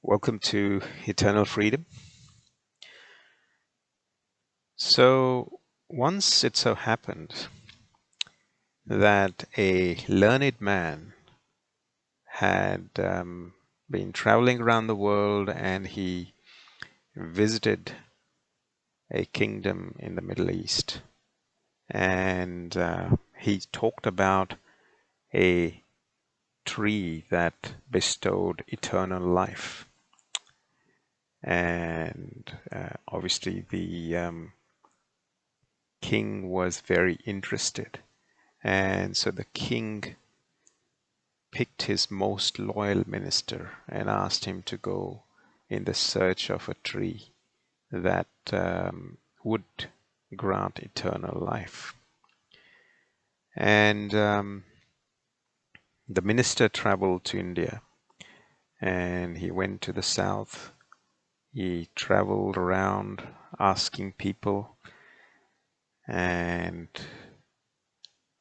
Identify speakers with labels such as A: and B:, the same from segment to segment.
A: Welcome to Eternal Freedom. So, once it so happened that a learned man had been traveling around the world and he visited a kingdom in the Middle East. And he talked about a tree that bestowed eternal life. And obviously, the king was very interested. And so the king picked his most loyal minister and asked him to go in the search of a tree that would grant eternal life. And the minister traveled to India and he went to the south. He traveled around asking people and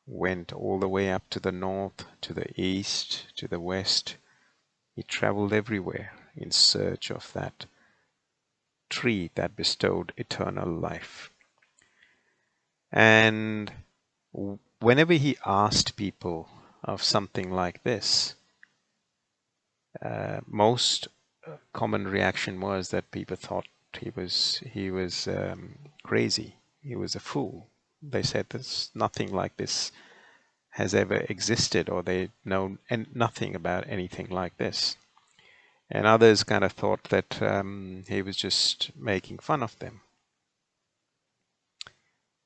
A: went all the way up to the north, to the east, to the west. He traveled everywhere in search of that tree that bestowed eternal life. And whenever he asked people of something like this, most common reaction was that people thought he was crazy. He was a fool. They said there's nothing like this has ever existed, or they know nothing about anything like this. And others kind of thought that he was just making fun of them.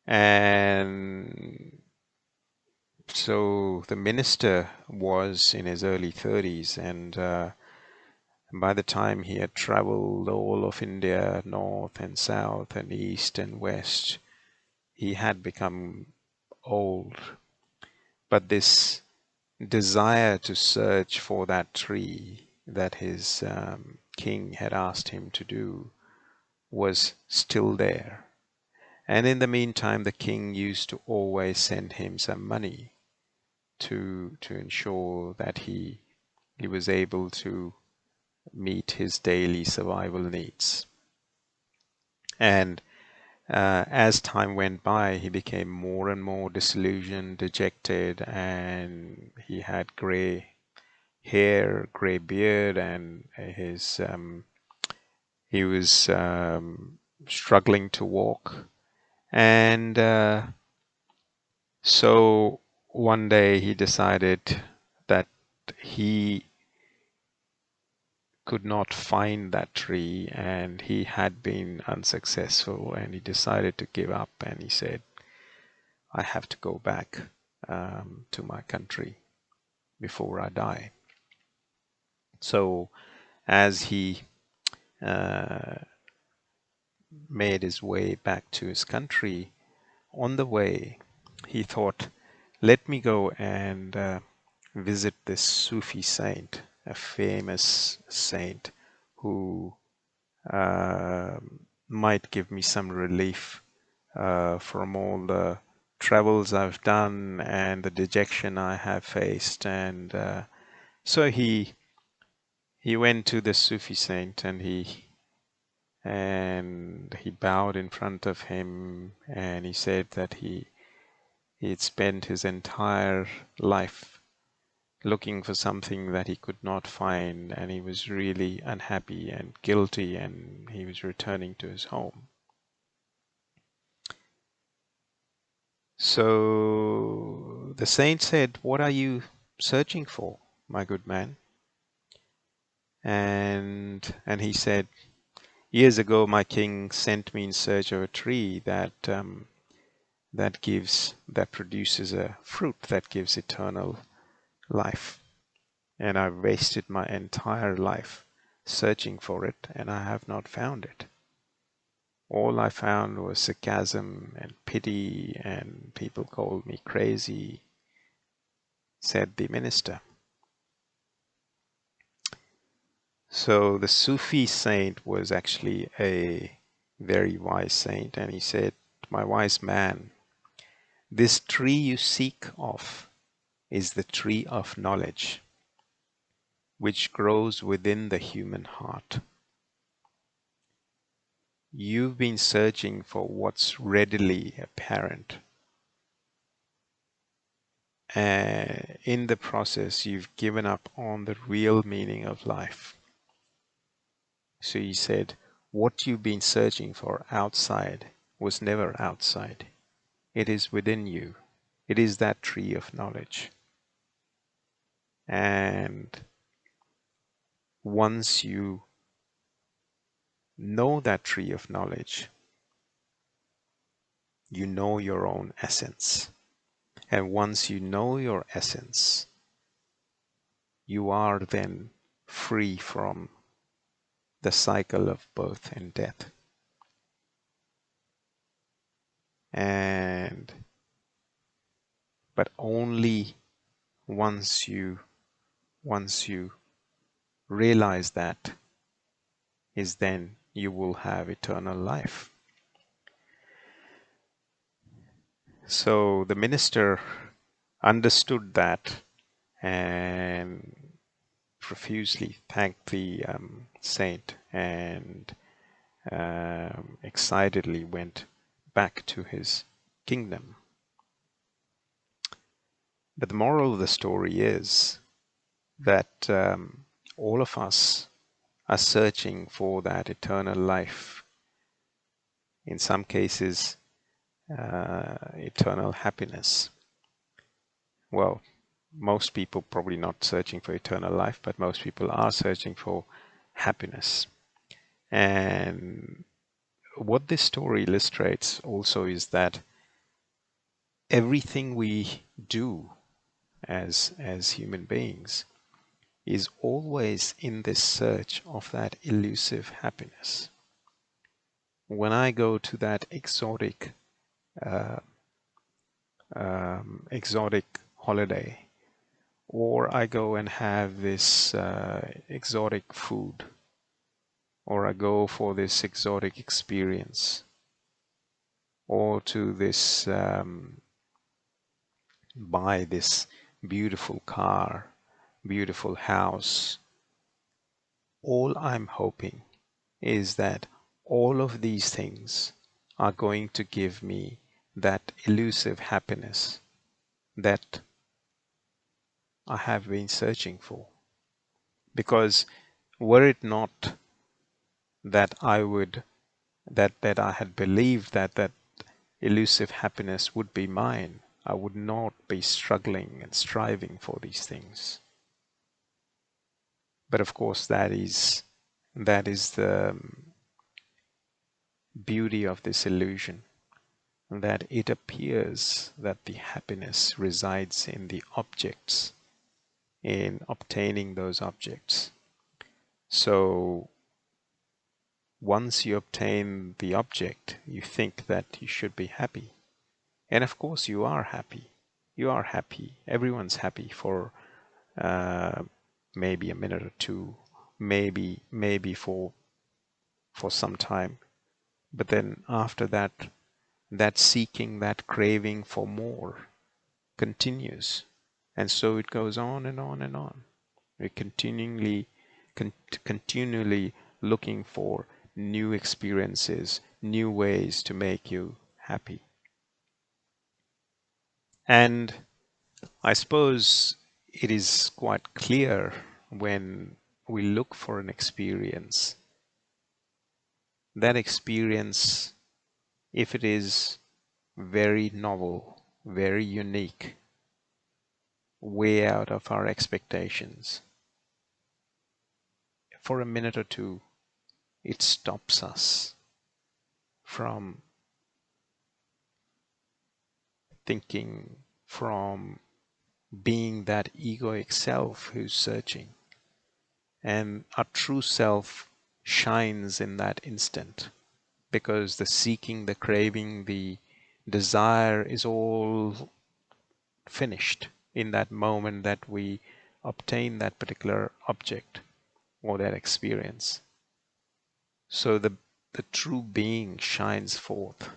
A: And so the minister was in his early 30s, and by the time he had traveled all of India, north and south and east and west, he had become old. But this desire to search for that tree that his king had asked him to do was still there. And in the meantime, the king used to always send him some money to ensure that he was able to meet his daily survival needs. And as time went by, he became more and more disillusioned, dejected, and he had gray hair, gray beard, and he was struggling to walk. And so one day he decided that he could not find that tree and he had been unsuccessful, and he decided to give up, and he said, I have to go back to my country before I die. So as he made his way back to his country, on the way he thought, let me go and visit this Sufi saint, a famous saint who might give me some relief from all the travels I've done and the dejection I have faced. And so he went to the Sufi saint, and he bowed in front of him, and he said that he had spent his entire life looking for something that he could not find, and he was really unhappy and guilty, and he was returning to his home. So the saint said, what are you searching for, my good man? And he said, years ago my king sent me in search of a tree that produces a fruit that gives eternal life. And I've wasted my entire life searching for it, and I have not found it. All I found was sarcasm and pity, and people called me crazy, said the minister. So the Sufi saint was actually a very wise saint, and he said, my wise man, this tree you seek of is the tree of knowledge. which grows within the human heart. You've been searching for what's readily apparent. And in the process, you've given up on the real meaning of life. So he said, what you've been searching for outside was never outside. It is within you. It is that tree of knowledge. And once you know that tree of knowledge, you know your own essence. And once you know your essence, you are then free from the cycle of birth and death. And but only once you realize that is then you will have eternal life. So the minister understood that and profusely thanked the saint and excitedly went back to his kingdom. But the moral of the story is that all of us are searching for that eternal life. In some cases, eternal happiness. Well, most people probably not searching for eternal life, but most people are searching for happiness. And what this story illustrates also is that everything we do as human beings is always in this search of that elusive happiness. When I go to that exotic holiday, or I go and have this exotic food, or I go for this exotic experience, or to this buy this beautiful car, beautiful house. All I'm hoping is that all of these things are going to give me that elusive happiness that I have been searching for. Because were it not that that I had believed that elusive happiness would be mine, I would not be struggling and striving for these things. But of course, that is the beauty of this illusion, that it appears that the happiness resides in the objects, in obtaining those objects. So once you obtain the object, you think that you should be happy. And of course you are happy. You are happy. Everyone's happy for maybe a minute or two, maybe for some time. But then after that, that seeking, that craving for more continues. And so it goes on and on and on. We're continually looking for new experiences, new ways to make you happy. And I suppose it is quite clear when we look for an experience, that experience, if it is very novel, very unique, way out of our expectations, for a minute or two, it stops us from thinking, from being that egoic self who's searching. And our true self shines in that instant, because the seeking, the craving, the desire is all finished in that moment that we obtain that particular object or that experience. So the true being shines forth.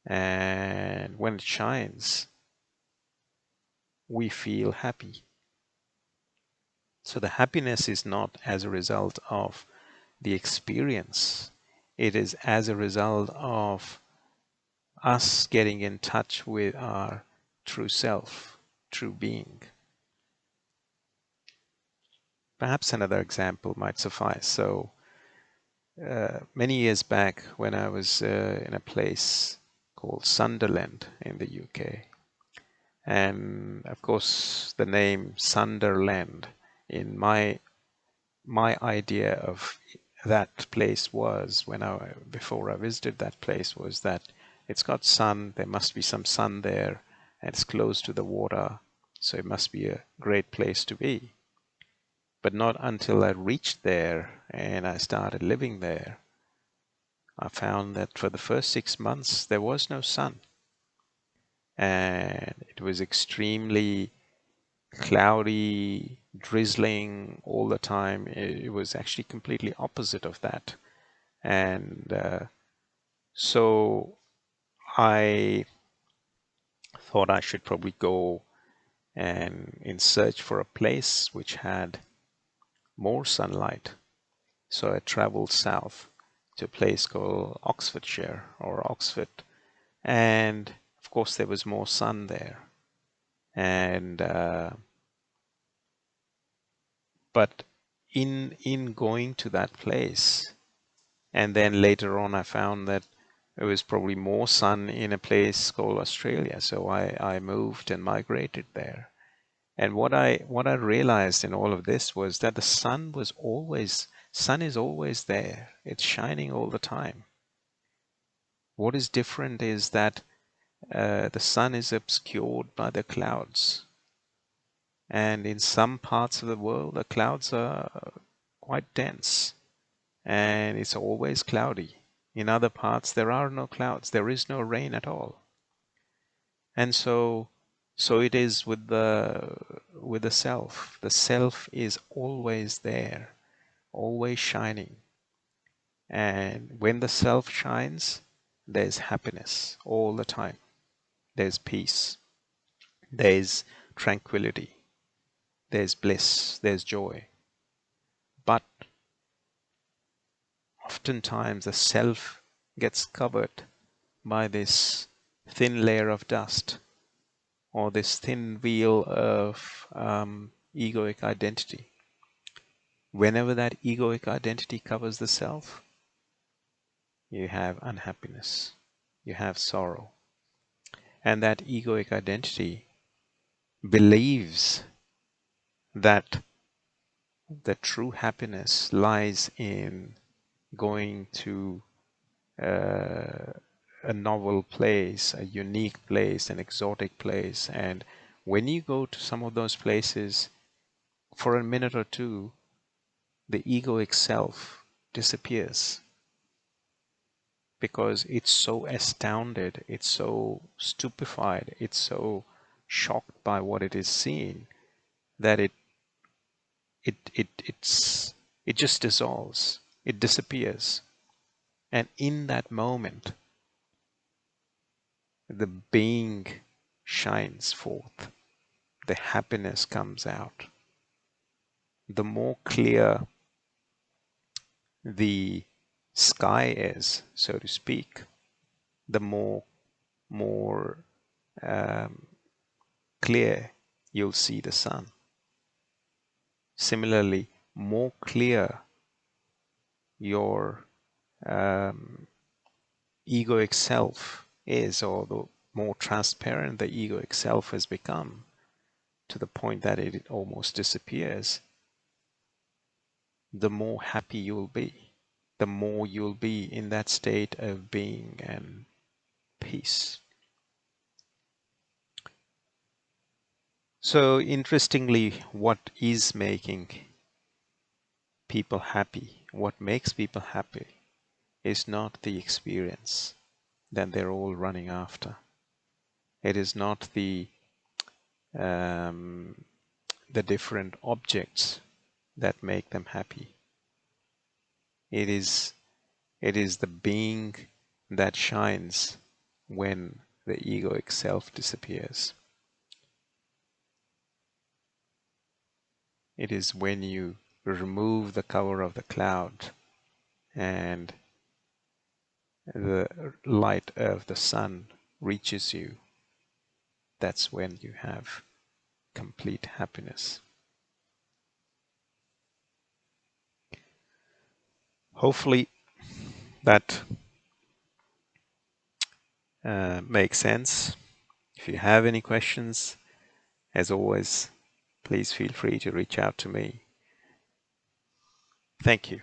A: And when it shines, we feel happy. So the happiness is not as a result of the experience. It is as a result of us getting in touch with our true self, true being. Perhaps another example might suffice. So many years back when I was in a place called Sunderland in the UK, and of course the name Sunderland, in my idea of that place was, before I visited that place, was that it's got sun, there must be some sun there, and it's close to the water, so it must be a great place to be. But not until I reached there and I started living there, I found that for the first 6 months there was no sun, and it was extremely cloudy, drizzling all the time. It was actually completely opposite of that. And so I thought I should probably go and in search for a place which had more sunlight. So I traveled south to a place called Oxfordshire or Oxford, and of course there was more sun there. And but in going to that place, and then later on I found that there was probably more sun in a place called Australia, so I moved and migrated there. And what I realized in all of this was that the sun is always there. It's shining all the time. What is different is that the sun is obscured by the clouds. And in some parts of the world, the clouds are quite dense and it's always cloudy. In other parts, there are no clouds. There is no rain at all. And so it is with the self. The self is always there, always shining. And when the self shines, there's happiness all the time. There's peace. There's tranquility. There's bliss. There's joy. But oftentimes the self gets covered by this thin layer of dust, or this thin veil of egoic identity. Whenever that egoic identity covers the self, you have unhappiness, you have sorrow. And that egoic identity believes that the true happiness lies in going to a novel place, a unique place, an exotic place. And when you go to some of those places, for a minute or two, the egoic self disappears because it's so astounded, it's so stupefied, it's so shocked by what it is seeing that it just dissolves, it disappears. And in that moment, the being shines forth, the happiness comes out. The more clear the sky is, so to speak, the more clear you'll see the sun. Similarly, more clear your egoic self is, or the more transparent the egoic self has become to the point that it almost disappears, the more happy you'll be, the more you'll be in that state of being and peace. So interestingly, what is making people happy, what makes people happy, is not the experience that they're all running after. It is not the different objects that make them happy. It is the being that shines when the egoic self disappears. It is when you remove the cover of the cloud and the light of the sun reaches you. That's when you have complete happiness. Hopefully that makes sense. If you have any questions, as always, please feel free to reach out to me. Thank you.